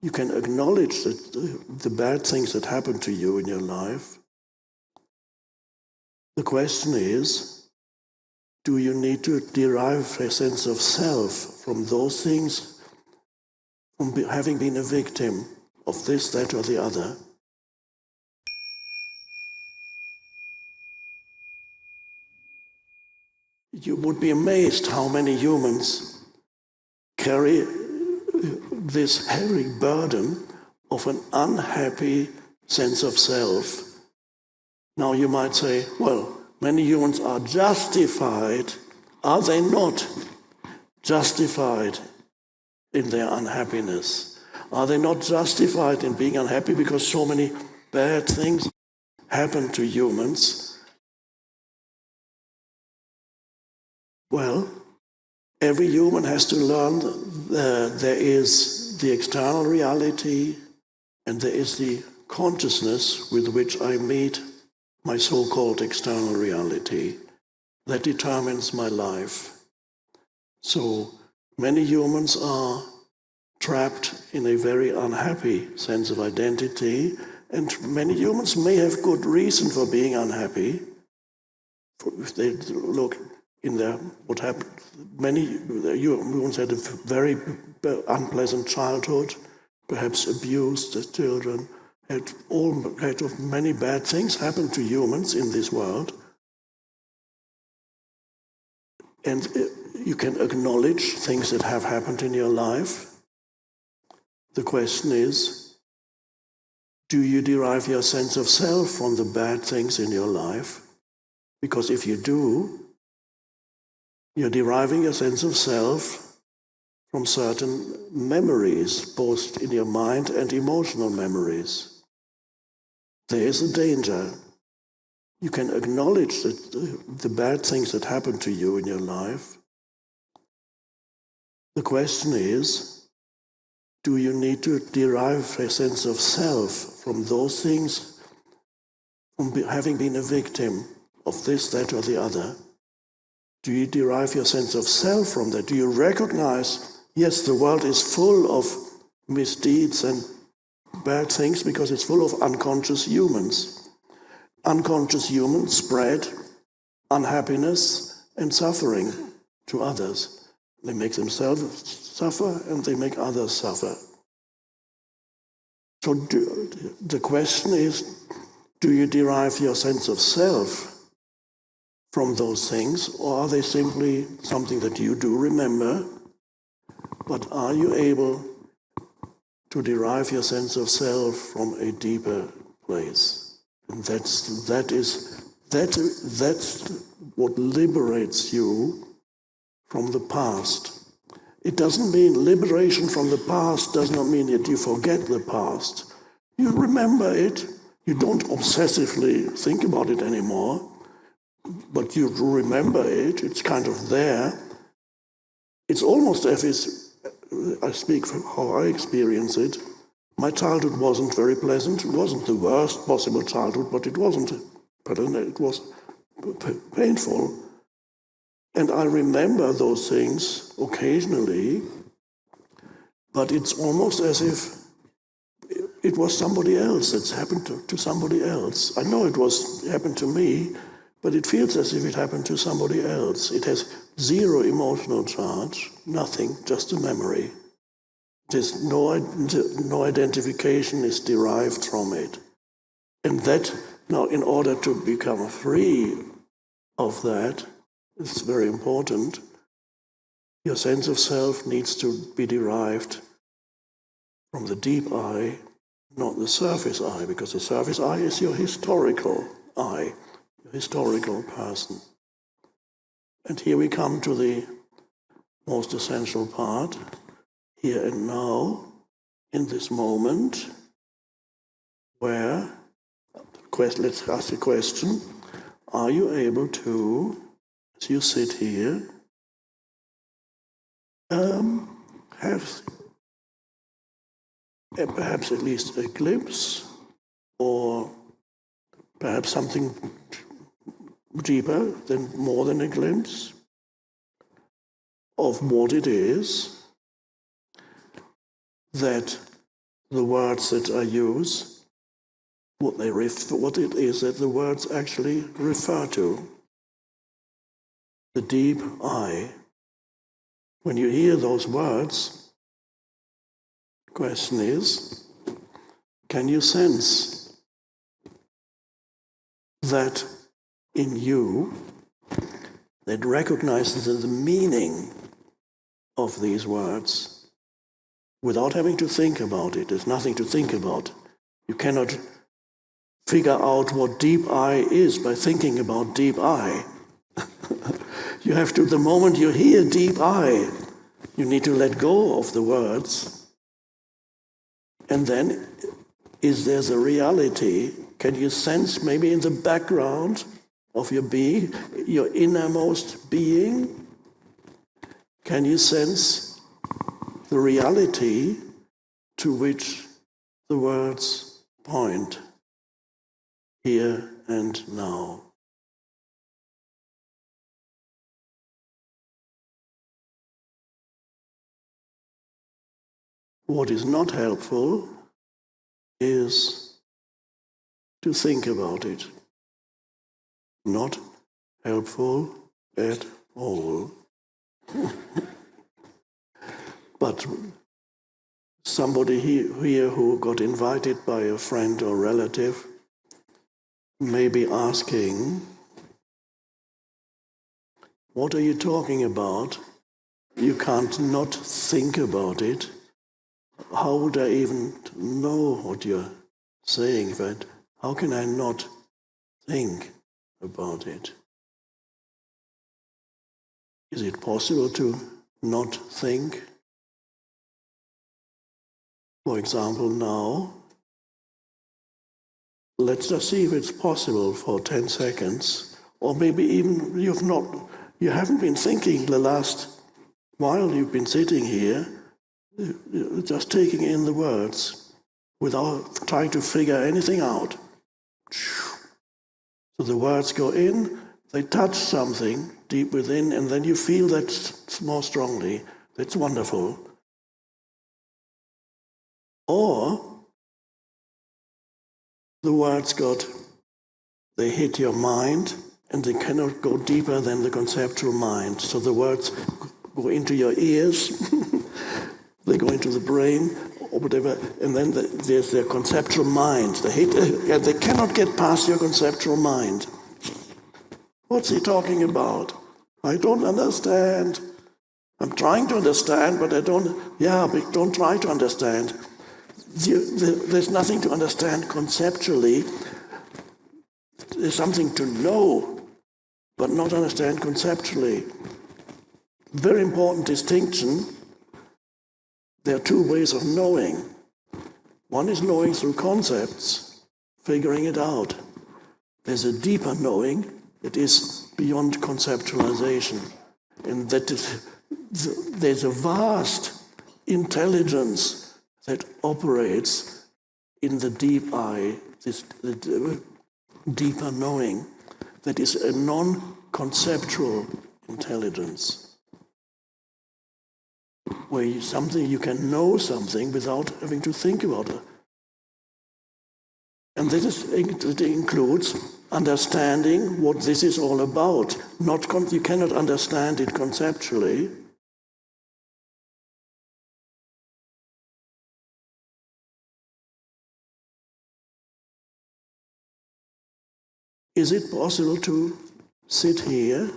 You can acknowledge that the bad things that happen to you in your life. The question is, do you need to derive a sense of self from those things, from having been a victim of this, that, or the other? You would be amazed how many humans carry this heavy burden of an unhappy sense of self. Now you might say, well, many humans are justified. Are they not justified in their unhappiness? Are they not justified in being unhappy because so many bad things happen to humans? Well, every human has to learn there is the external reality and there is the consciousness with which I meet my so-called external reality that determines my life. So many humans are trapped in a very unhappy sense of identity, and many humans may have good reason for being unhappy. If they look in what happened, many humans had a very unpleasant childhood, perhaps abused as children, had all kinds of many bad things happen to humans in this world. And you can acknowledge things that have happened in your life. The question is, do you derive your sense of self from the bad things in your life? Because if you do, you're deriving your sense of self from certain memories, both in your mind and emotional memories. There is a danger. You can acknowledge that the bad things that happen to you in your life. The question is, do you need to derive a sense of self from those things, from having been a victim of this, that, or the other? Do you derive your sense of self from that? Do you recognize, yes, the world is full of misdeeds and bad things because it's full of unconscious humans. Unconscious humans spread unhappiness and suffering to others. They make themselves suffer and they make others suffer. So the question is, do you derive your sense of self from those things, or are they simply something that you do remember, but are you able to derive your sense of self from a deeper place? And that's what liberates you from the past. It doesn't mean liberation from the past does not mean that you forget the past. You remember it. You don't obsessively think about it anymore, but you remember it. It's kind of there. It's almost as if I speak from how I experience it. My childhood wasn't very pleasant. It wasn't the worst possible childhood, but it wasn't. It was painful. And I remember those things occasionally, but it's almost as if it was somebody else that's happened to somebody else. I know it happened to me, but it feels as if it happened to somebody else. It has zero emotional charge, nothing, just a memory. There's no identification is derived from it. And that, now in order to become free of that, it's very important. Your sense of self needs to be derived from the deep I, not the surface I, because the surface I is your historical I, your historical person. And here we come to the most essential part, here and now, in this moment, where, let's ask the question, are you able to, as you sit here, have perhaps at least a glimpse, or perhaps something deeper than more than a glimpse of what it is that the words that I use, what it is that the words actually refer to. The deep I. When you hear those words, the question is, can you sense that in you that recognizes the meaning of these words without having to think about it? There's nothing to think about. You cannot figure out what deep I is by thinking about deep I. You have to, the moment you hear deep I, you need to let go of the words. And then, is there a reality? Can you sense maybe in the background of your being, your innermost being? Can you sense the reality to which the words point here and now? What is not helpful is to think about it. Not helpful at all. But somebody here who got invited by a friend or relative may be asking, what are you talking about? You can't not think about it. How would I even know what you're saying? But how can I not think about it? Is it possible to not think? For example, now, let's just see if it's possible for 10 seconds, or maybe even you haven't been thinking the last while you've been sitting here, just taking in the words without trying to figure anything out. So the words go in, they touch something deep within, and then you feel that more strongly. That's wonderful. Or the words they hit your mind, and they cannot go deeper than the conceptual mind. So the words go into your ears, they go into the brain, or whatever, and then there's their conceptual mind. They cannot get past your conceptual mind. What's he talking about? I don't understand. I'm trying to understand, but I don't. Yeah, but don't try to understand. There's nothing to understand conceptually. There's something to know, but not understand conceptually. Very important distinction. There are two ways of knowing. One is knowing through concepts, figuring it out. There's a deeper knowing that is beyond conceptualization, and that there's a vast intelligence that operates in the deep I, the deeper knowing, that is a non-conceptual intelligence, where you can know something without having to think about it. And it includes understanding what this is all about. You cannot understand it conceptually. Is it possible to sit here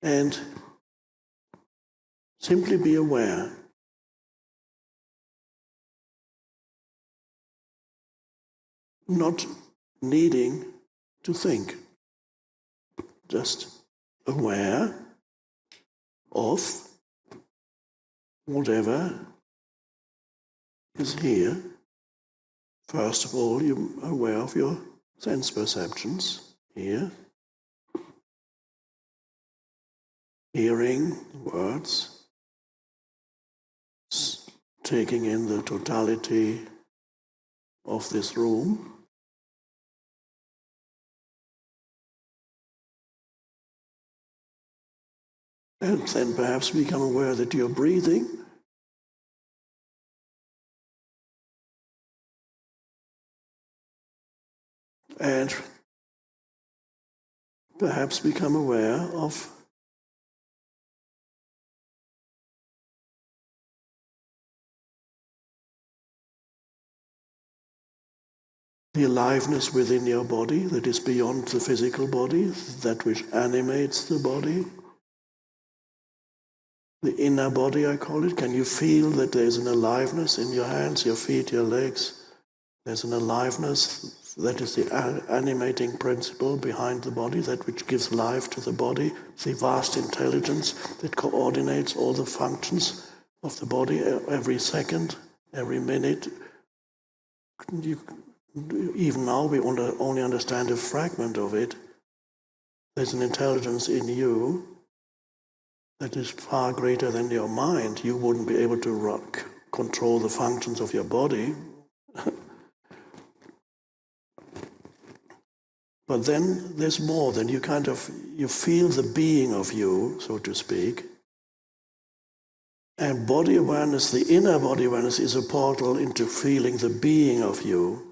and simply be aware? Not needing to think, just aware of whatever is here. First of all, you're aware of your sense perceptions here, hearing words, taking in the totality of this room. And then perhaps become aware that you're breathing, and perhaps become aware of the aliveness within your body that is beyond the physical body, that which animates the body. The inner body, I call it. Can you feel that there's an aliveness in your hands, your feet, your legs? There's an aliveness that is the animating principle behind the body, that which gives life to the body, the vast intelligence that coordinates all the functions of the body every second, every minute. Even now we only understand a fragment of it. There's an intelligence in you that is far greater than your mind. You wouldn't be able to control the functions of your body. But then there's more. Then you feel the being of you, so to speak. And body awareness, the inner body awareness, is a portal into feeling the being of you.